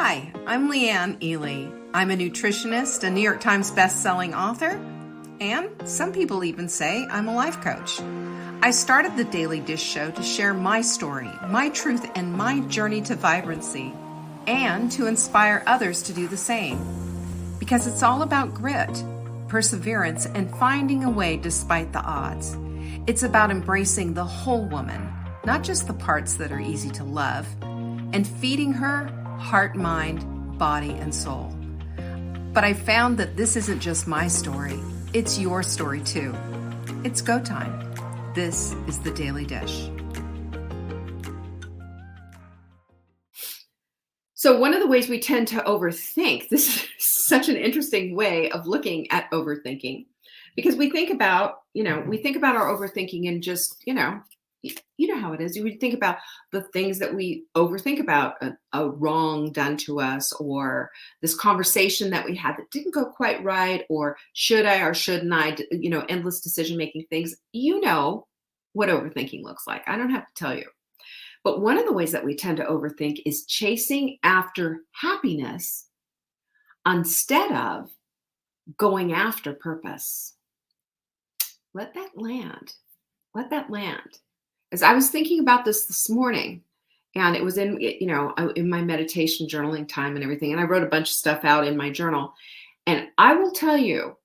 Hi, I'm Leanne Ely. I'm a nutritionist, a New York Times best-selling author, and some people even say I'm a life coach. I started the Daily Dish Show to share my story, my truth, and my journey to vibrancy, and to inspire others to do the same. Because it's all about grit, perseverance, and finding a way despite the odds. It's about embracing the whole woman, not just the parts that are easy to love, and feeding her heart, mind, body, and soul. But I found that this isn't just my story, it's your story too. It's go time. This is the Daily Dish. So one of the ways we tend to overthink, this is such an interesting way of looking at overthinking, because we think about our overthinking and just, you know how it is. You would think about the things that we overthink about, a wrong done to us, or this conversation that we had that didn't go quite right, or should I or shouldn't I, endless decision-making things. You know what overthinking looks like. I don't have to tell you. But one of the ways that we tend to overthink is chasing after happiness instead of going after purpose. Let that land. Let that land. As I was thinking about this morning, and it was in my meditation journaling time and everything, and I wrote a bunch of stuff out in my journal, and I will tell you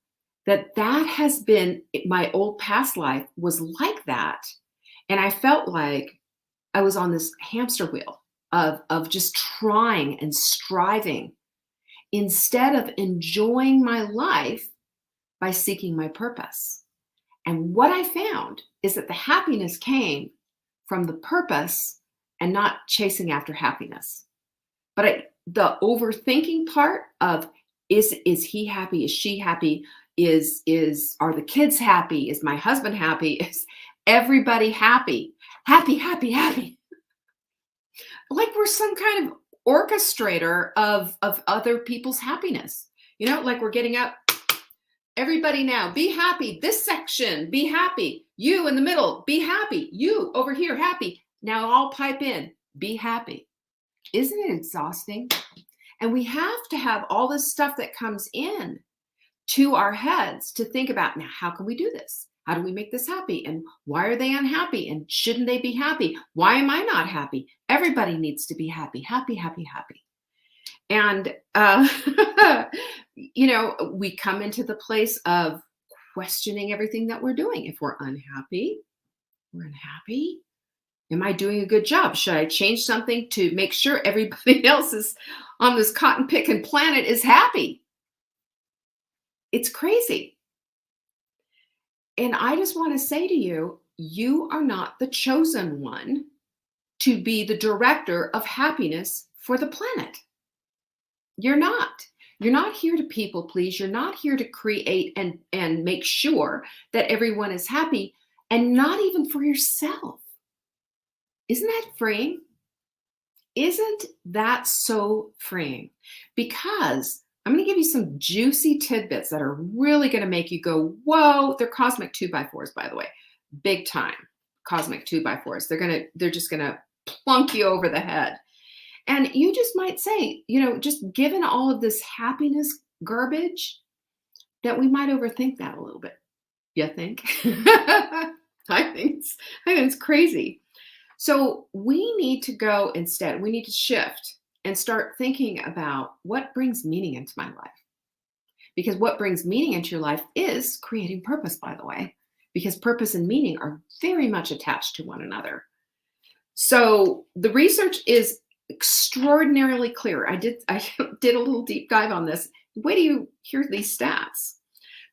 that has been my old past life was like that, and I felt like I was on this hamster wheel of just trying and striving instead of enjoying my life by seeking my purpose. And what I found is that the happiness came from the purpose and not chasing after happiness. But the overthinking part of is he happy? Is she happy? Are the kids happy? Is my husband happy? Is everybody happy? Happy, happy, happy. Like we're some kind of orchestrator of other people's happiness. Like we're getting up. Everybody now, be happy. This section, be happy. You in the middle, be happy. You over here, happy. Now all pipe in, be happy. Isn't it exhausting? And we have to have all this stuff that comes in to our heads to think about, now, how can we do this? How do we make this happy? And why are they unhappy? And shouldn't they be happy? Why am I not happy? Everybody needs to be happy, happy, happy, happy. And, we come into the place of questioning everything that we're doing. If we're unhappy, we're unhappy. Am I doing a good job? Should I change something to make sure everybody else is on this cotton picking planet is happy? It's crazy. And I just want to say to you, you are not the chosen one to be the director of happiness for the planet. You're not. You're not here to people please. You're not here to create and make sure that everyone is happy, and not even for yourself. Isn't that freeing? Isn't that so freeing? Because I'm going to give you some juicy tidbits that are really going to make you go, whoa. They're cosmic 2x4s, by the way. Big time cosmic 2x4s. They're just going to plunk you over the head. And you just might say, just given all of this happiness garbage, that we might overthink that a little bit. You think? I think it's crazy. So we need to go instead. We need to shift and start thinking about what brings meaning into my life. Because what brings meaning into your life is creating purpose, by the way, because purpose and meaning are very much attached to one another. So the research is extraordinarily clear. I did a little deep dive on this. Wait till you hear these stats.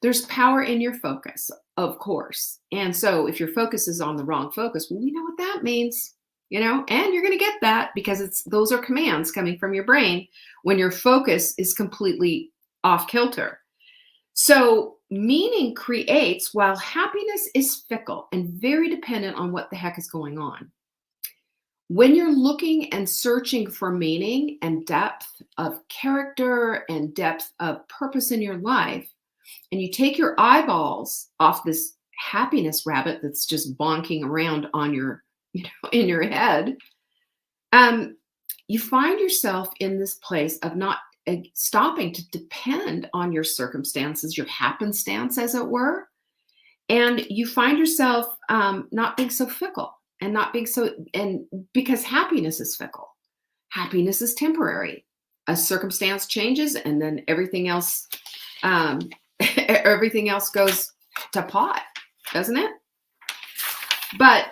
There's power in your focus, of course. And so if your focus is on the wrong focus, well, we know what that means, and you're going to get that because those are commands coming from your brain when your focus is completely off kilter. So meaning creates while happiness is fickle and very dependent on what the heck is going on. When you're looking and searching for meaning and depth of character and depth of purpose in your life, and you take your eyeballs off this happiness rabbit that's just bonking around on your, in your head, you find yourself in this place of not stopping to depend on your circumstances, your happenstance, as it were. And you find yourself not being so fickle and not being so, and because happiness is fickle, happiness is temporary. A circumstance changes and then everything else, um, everything else goes to pot, doesn't it? But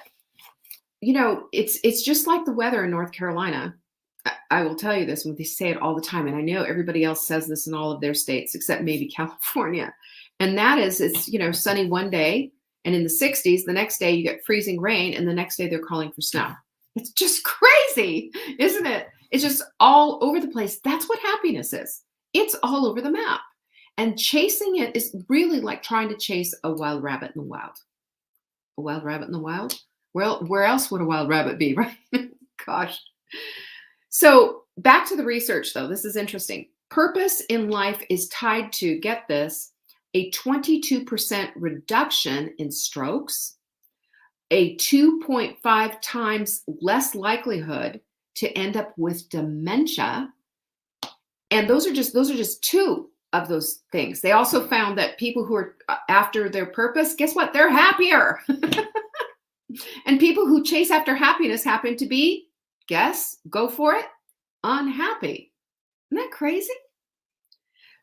it's just like the weather in North Carolina. I will tell you this, when they say it all the time, and I know everybody else says this in all of their states except maybe California, and that is, it's sunny one day, and in the 60s, the next day you get freezing rain, and the next day they're calling for snow. It's just crazy, isn't it? It's just all over the place. That's what happiness is. It's all over the map, and chasing it is really like trying to chase a wild rabbit in the wild. A wild rabbit in the wild? Well, where else would a wild rabbit be, right? Gosh. So back to the research, though. This is interesting. Purpose in life is tied to, get this, a 22% reduction in strokes, a 2.5 times less likelihood to end up with dementia. And those are just two of those things. They also found that people who are after their purpose, guess what? They're happier. And people who chase after happiness happen to be, guess, go for it, unhappy. Isn't that crazy?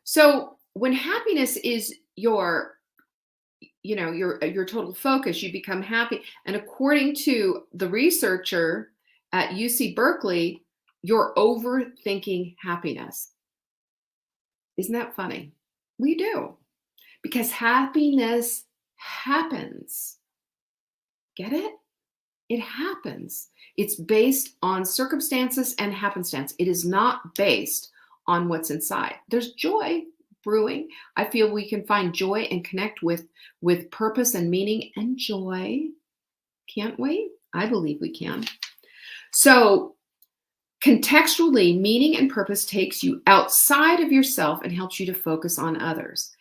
So when happiness is your total focus, you become happy. And according to the researcher at UC Berkeley, you're overthinking happiness. Isn't that funny? We do. Because happiness happens. Get it? It happens. It's based on circumstances and happenstance. It is not based on what's inside. There's joy brewing. I feel we can find joy and connect with purpose and meaning and joy. Can't we? I believe we can. So contextually, meaning and purpose takes you outside of yourself and helps you to focus on others.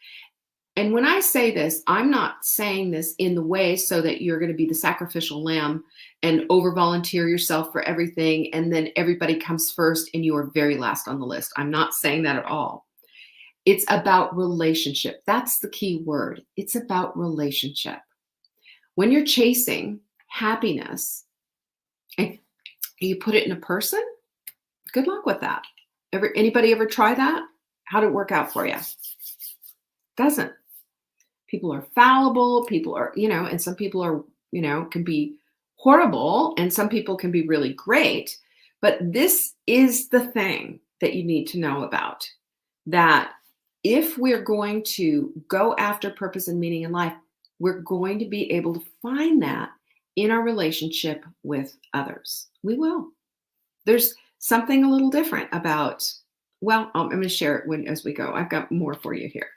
And when I say this, I'm not saying this in the way so that you're going to be the sacrificial lamb and over volunteer yourself for everything, and then everybody comes first and you are very last on the list. I'm not saying that at all. It's about relationship. That's the key word. It's about relationship. When you're chasing happiness and you put it in a person, good luck with that. Anybody ever try that? How'd it work out for you? Doesn't. People are fallible. People are, and some people are, can be horrible, and some people can be really great. But this is the thing that you need to know about, that if we're going to go after purpose and meaning in life, we're going to be able to find that in our relationship with others. We will. There's something a little different about, well, I'm going to share it as we go. I've got more for you here.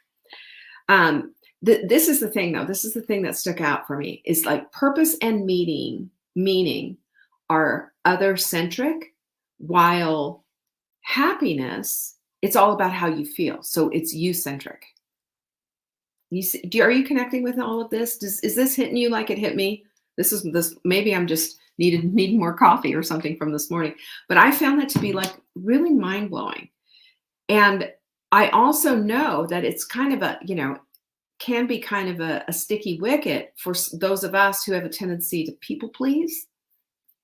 This is the thing, though. This is the thing that stuck out for me, is like purpose and meaning are other-centric, while happiness, it's all about how you feel. So it's you-centric. Are you connecting with all of this? Is this hitting you like it hit me? Maybe I'm just needing more coffee or something from this morning. But I found that to be like really mind-blowing. And I also know that it's kind of can be kind of a sticky wicket for those of us who have a tendency to people please.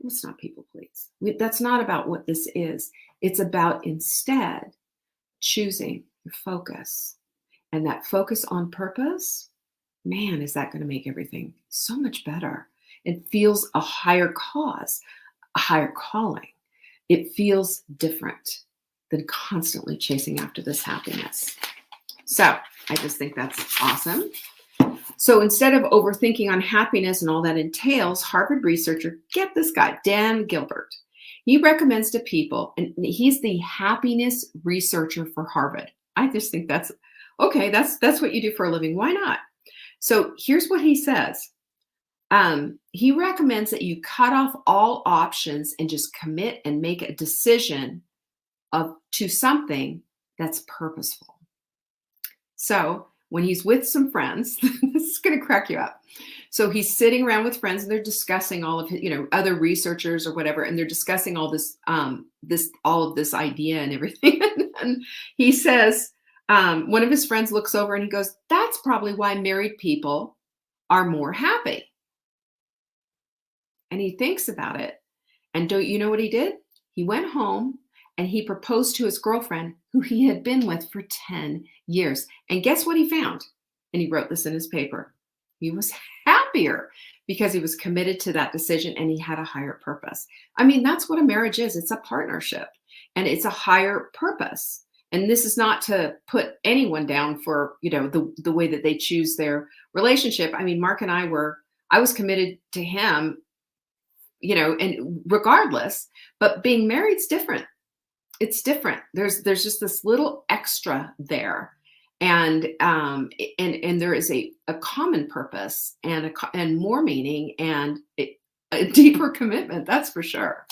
Let's not people please. That's not about what this is. It's about instead choosing your focus. And that focus on purpose, man, is that going to make everything so much better. It feels a higher cause, a higher calling. It feels different than constantly chasing after this happiness. So I just think that's awesome. So instead of overthinking on happiness and all that entails, Harvard researcher, get this guy, Dan Gilbert, he recommends to people, and he's the happiness researcher for Harvard. I just think that's okay. That's what you do for a living. Why not? So here's what he says. He recommends that you cut off all options and just commit and make a decision to something that's purposeful. So when he's with some friends, this is going to crack you up. So he's sitting around with friends and they're discussing all of his, other researchers or whatever, and they're discussing all this, all of this idea and everything. And he says, one of his friends looks over and he goes, "That's probably why married people are more happy." And he thinks about it. And don't you know what he did? He went home and he proposed to his girlfriend, who he had been with for 10 years. And guess what he found? And he wrote this in his paper. He was happier because he was committed to that decision and he had a higher purpose. I mean, that's what a marriage is. It's a partnership and it's a higher purpose. And this is not to put anyone down for, the way that they choose their relationship. I mean, Mark and I was committed to him, and regardless, but being married's different. It's different. There's just this little extra there. And there is a common purpose and more meaning and a deeper commitment, that's for sure.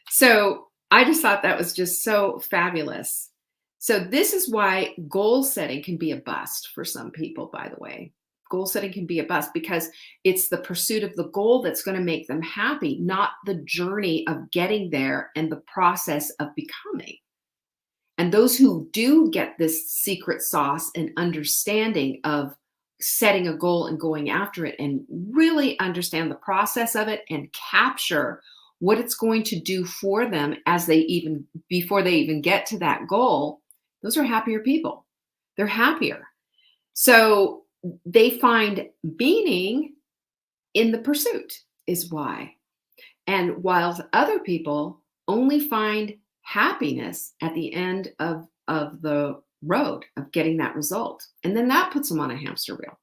So I just thought that was just so fabulous. So this is why goal setting can be a bust for some people, by the way. Goal setting can be a bust because it's the pursuit of the goal that's going to make them happy, not the journey of getting there and the process of becoming. And those who do get this secret sauce and understanding of setting a goal and going after it and really understand the process of it and capture what it's going to do for them before they even get to that goal, those are happier people. They're happier. So they find meaning in the pursuit is why. And while other people only find happiness at the end of the road of getting that result. And then that puts them on a hamster wheel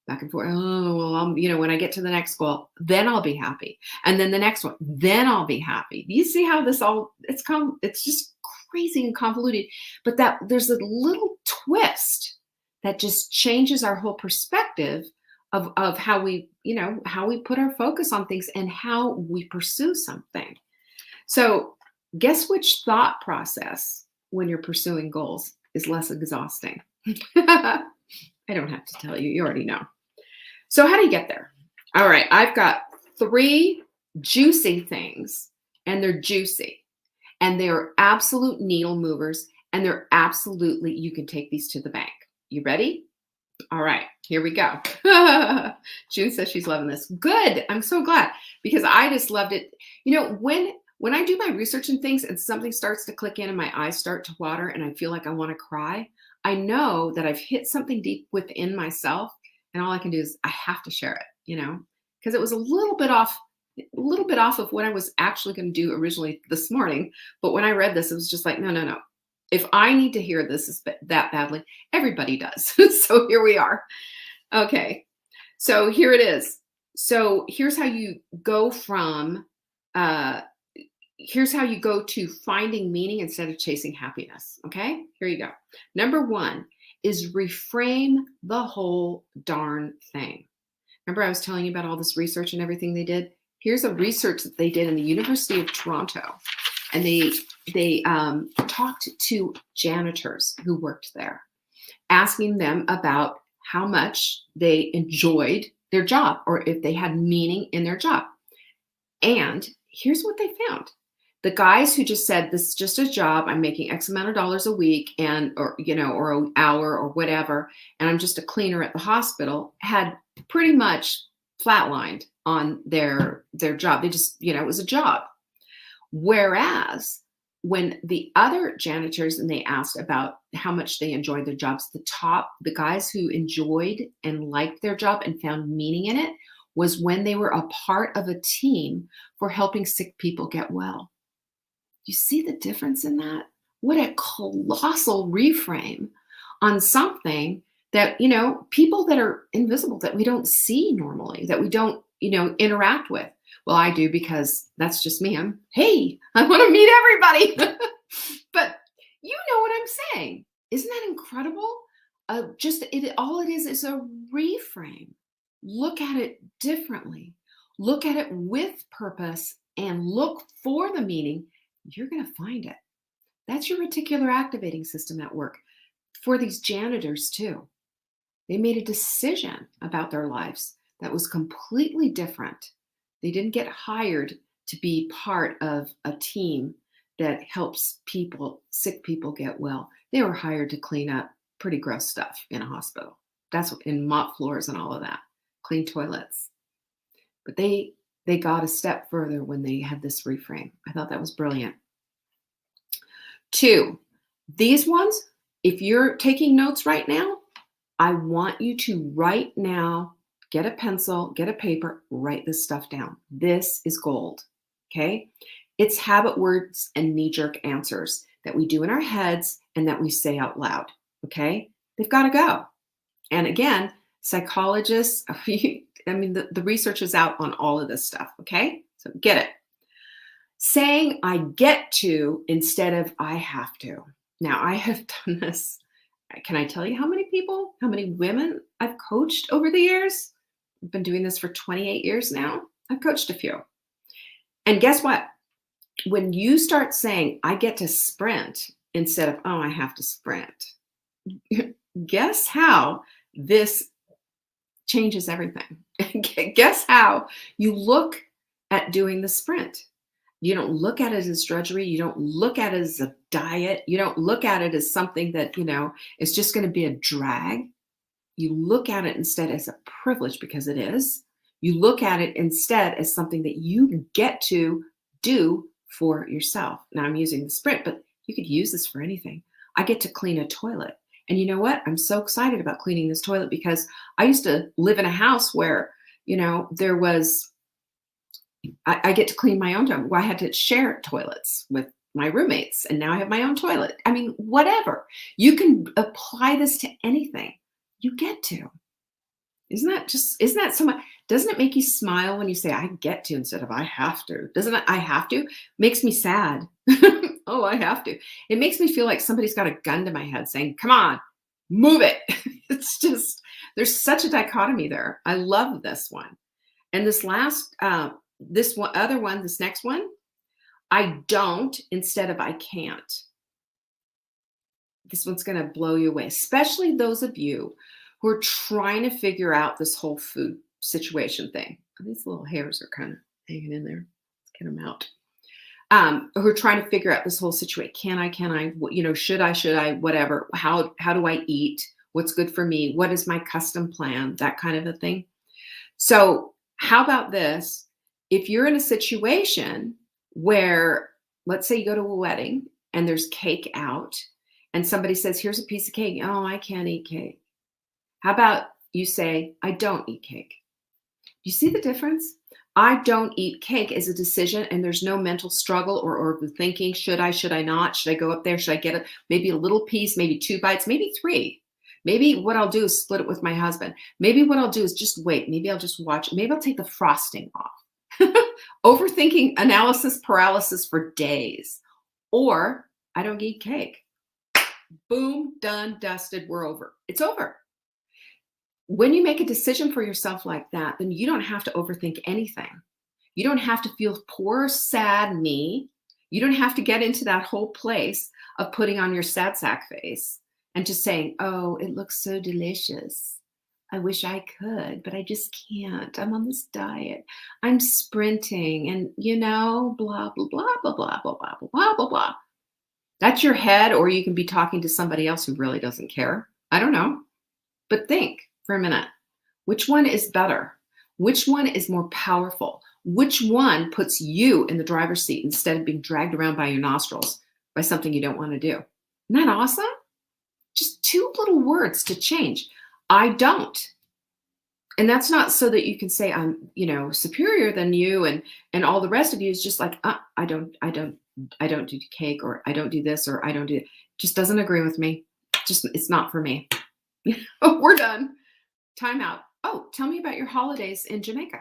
back and forth. Oh, well, when I get to the next goal, then I'll be happy. And then the next one, then I'll be happy. You see how this it's just crazy and convoluted, but that there's a little twist that just changes our whole perspective of how we put our focus on things and how we pursue something. So guess which thought process when you're pursuing goals is less exhausting? I don't have to tell you, you already know. So how do you get there? All right, I've got 3 juicy things, and they're juicy, and they're absolute needle movers, and they're absolutely, you can take these to the bank. You ready? All right, here we go. June says she's loving this. Good. I'm so glad because I just loved it. When I do my research and things and something starts to click in and my eyes start to water and I feel like I want to cry, I know that I've hit something deep within myself and all I can do is I have to share it, because it was a little bit off of what I was actually going to do originally this morning. But when I read this, it was just like, no. If I need to hear this that badly, everybody does. So here we are. Okay. So here it is. So here's how you go to finding meaning instead of chasing happiness. Okay, here you go. Number 1 is reframe the whole darn thing. Remember I was telling you about all this research and everything they did? Here's a research that they did in the University of Toronto. And they talked to janitors who worked there, asking them about how much they enjoyed their job or if they had meaning in their job. And here's what they found. The guys who just said, this is just a job, I'm making X amount of dollars a week or an hour or whatever, and I'm just a cleaner at the hospital, had pretty much flatlined on their job. They just, it was a job. Whereas when the other janitors, and they asked about how much they enjoyed their jobs, the guys who enjoyed and liked their job and found meaning in it was when they were a part of a team for helping sick people get well. You see the difference in that? What a colossal reframe on something that, people that are invisible, that we don't see normally, that we don't, interact with. Well, I do because that's just me. Hey, I want to meet everybody. But you know what I'm saying. Isn't that incredible? All it is a reframe. Look at it differently. Look at it with purpose and look for the meaning. You're going to find it. That's your reticular activating system at work. For these janitors too. They made a decision about their lives. that was completely different. They didn't get hired to be part of a team that helps people, sick people get well. They were hired to clean up pretty gross stuff in a hospital. That's what, in mop floors and all of that, clean toilets. But they got a step further when they had this reframe. I thought that was brilliant. 2, these ones, if you're taking notes right now, I want you to right now get a pencil, get a paper, write this stuff down. This is gold. Okay? It's habit words and knee-jerk answers that we do in our heads and that we say out loud. Okay? They've got to go. And again, psychologists, I mean, the research is out on all of this stuff. Okay? So get it. Saying I get to instead of I have to. Now, I have done this. Can I tell you how many women I've coached over the years? I've been doing this for 28 years now. I've coached a few. And guess what? When you start saying, I get to sprint instead of, oh, I have to sprint, guess how this changes everything? Guess how you look at doing the sprint? You don't look at it as drudgery. You don't look at it as a diet. You don't look at it as something that, is just going to be a drag. You look at it instead as a privilege, because it is. You look at it instead as something that you get to do for yourself. Now I'm using the sprint, but you could use this for anything. I get to clean a toilet. And you know what? I'm so excited about cleaning this toilet because I used to live in a house where, there was, I get to clean my own toilet. I had to share toilets with my roommates, and now I have my own toilet. I mean, whatever. You can apply this to anything. You get to. Isn't that so much? Doesn't it make you smile when you say I get to instead of I have to? Doesn't it? I have to makes me sad. Oh, I have to. It makes me feel like somebody's got a gun to my head saying, come on, move it. It's just, there's such a dichotomy there. I love this one. And this next one, I don't instead of I can't. This one's going to blow you away, especially those of you who are trying to figure out this whole food situation thing. These little hairs are kind of hanging in there. Let's get them out. Who are trying to figure out this whole situation. Can I, should I, whatever. How do I eat? What's good for me? What is my custom plan? That kind of a thing. So how about this? If you're in a situation where, let's say you go to a wedding and there's cake out and somebody says, here's a piece of cake. Oh, I can't eat cake. How about you say, I don't eat cake? You see the difference? I don't eat cake is a decision, and there's no mental struggle or thinking, should I not? Should I go up there? Should I get it? Maybe a little piece, maybe 2 bites, maybe 3. Maybe what I'll do is split it with my husband. Maybe what I'll do is just wait. Maybe I'll just watch. Maybe I'll take the frosting off. Overthinking, analysis paralysis for days. Or I don't eat cake. Boom, done, dusted, we're over. It's over. When you make a decision for yourself like that, then you don't have to overthink anything. You don't have to feel poor, sad me. You don't have to get into that whole place of putting on your sad sack face and just saying, oh, it looks so delicious. I wish I could, but I just can't. I'm on this diet. I'm sprinting and, blah, blah, blah, blah, blah, blah, blah, blah, blah, blah. That's your head, or you can be talking to somebody else who really doesn't care. I don't know. But think for a minute. Which one is better? Which one is more powerful? Which one puts you in the driver's seat instead of being dragged around by your nostrils by something you don't want to do? Isn't that awesome? Just 2 little words to change. I don't. And that's not so that you can say I'm, superior than you and all the rest of you is just like, I don't do cake, or I don't do this, or I don't do it. Just doesn't agree with me. It's not for me. We're done. Time out. Oh, tell me about your holidays in Jamaica.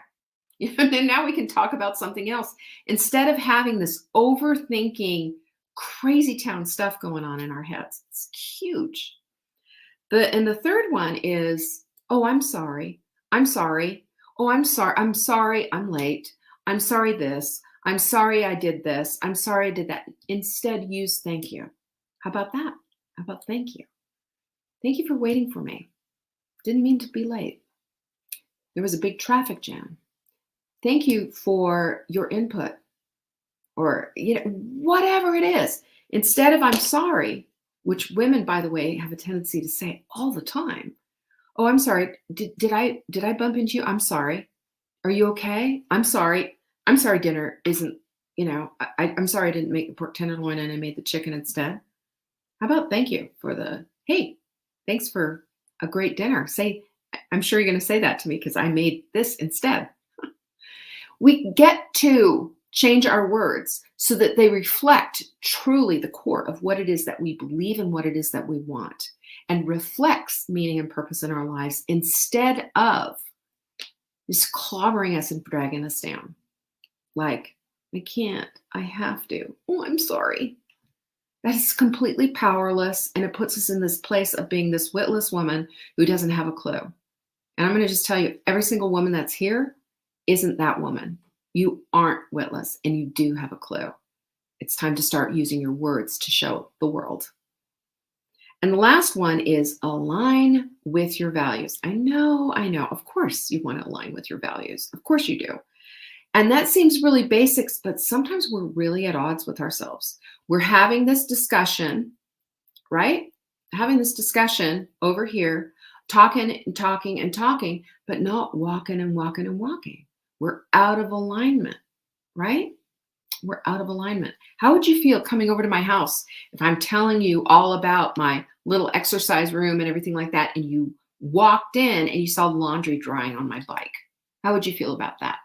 And now we can talk about something else instead of having this overthinking, crazy town stuff going on in our heads. It's huge. And the third one is, oh, I'm sorry. I'm sorry. Oh, I'm sorry. I'm sorry. I'm late. I'm sorry this. I'm sorry I did this. I'm sorry I did that. Instead, use thank you. How about that? How about thank you? Thank you for waiting for me. Didn't mean to be late. There was a big traffic jam. Thank you for your input, or whatever it is. Instead of I'm sorry, which women, by the way, have a tendency to say all the time. Oh, I'm sorry. Did I bump into you? I'm sorry. Are you okay? I'm sorry. I'm sorry dinner isn't, I'm sorry I didn't make the pork tenderloin and I made the chicken instead. How about thank you for hey, thanks for a great dinner. I'm sure you're going to say that to me because I made this instead. We get to change our words so that they reflect truly the core of what it is that we believe and what it is that we want, and reflects meaning and purpose in our lives instead of just clobbering us and dragging us down. Like, I can't, I have to. Oh, I'm sorry. That is completely powerless, and it puts us in this place of being this witless woman who doesn't have a clue. And I'm going to just tell you, every single woman that's here isn't that woman. You aren't witless, and you do have a clue. It's time to start using your words to show the world. And the last one is align with your values. I know. Of course you want to align with your values. Of course you do. And that seems really basic, but sometimes we're really at odds with ourselves. We're having this discussion, right? Having this discussion over here, talking and talking and talking, but not walking and walking and walking. We're out of alignment, right? We're out of alignment. How would you feel coming over to my house if I'm telling you all about my little exercise room and everything like that, and you walked in and you saw laundry drying on my bike? How would you feel about that?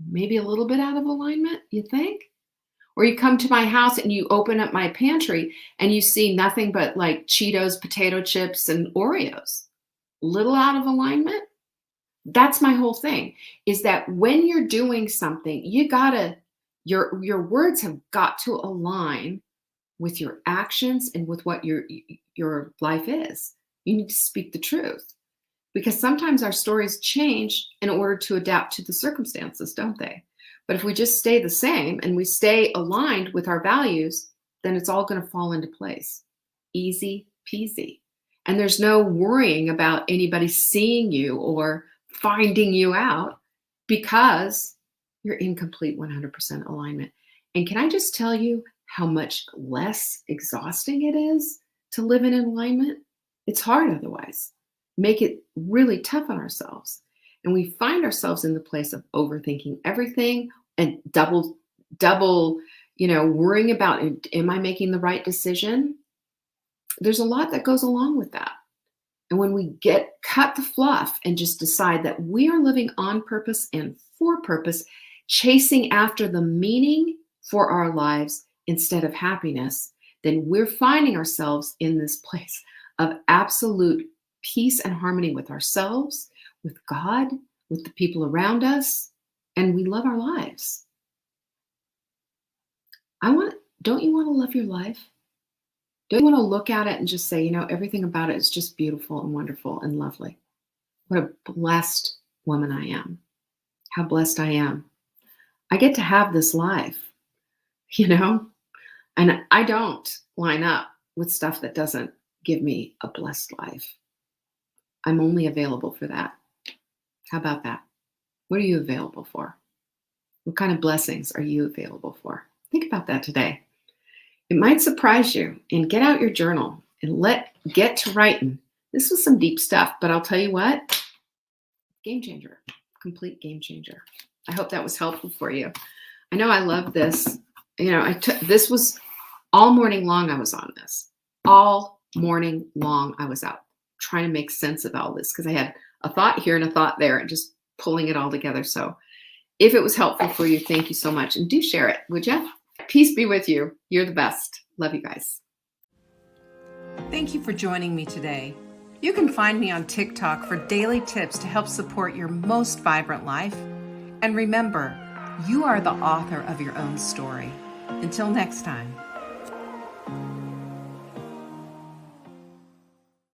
Maybe a little bit out of alignment, you think? Or you come to my house and you open up my pantry and you see nothing but like Cheetos, potato chips, and Oreos. Little out of alignment? That's my whole thing, is that when you're doing something, your words have got to align with your actions and with what your life is. You need to speak the truth, because sometimes our stories change in order to adapt to the circumstances, don't they? But if we just stay the same and we stay aligned with our values, then it's all going to fall into place. Easy peasy. And there's no worrying about anybody seeing you or finding you out, because you're in complete 100% alignment. And can I just tell you how much less exhausting it is to live in alignment? It's hard otherwise. Make it really tough on ourselves. And we find ourselves in the place of overthinking everything and double, worrying about, am I making the right decision? There's a lot that goes along with that. And when we cut the fluff and just decide that we are living on purpose and for purpose, chasing after the meaning for our lives instead of happiness, then we're finding ourselves in this place of absolute peace and harmony with ourselves, with God, with the people around us, and we love our lives. Don't you want to love your life? Don't you want to look at it and just say, everything about it is just beautiful and wonderful and lovely? What a blessed woman I am. How blessed I am. I get to have this life, and I don't line up with stuff that doesn't give me a blessed life. I'm only available for that. How about that? What are you available for? What kind of blessings are you available for? Think about that today. It might surprise you. And get out your journal and get to writing. This was some deep stuff, but I'll tell you what, game changer, complete game changer. I hope that was helpful for you. I know I love this. This was all morning long. I was on this all morning long. I was out trying to make sense of all this because I had a thought here and a thought there and just pulling it all together. So if it was helpful for you, thank you so much. And do share it, would you? Peace be with you. You're the best. Love you guys. Thank you for joining me today. You can find me on TikTok for daily tips to help support your most vibrant life. And remember, you are the author of your own story. Until next time.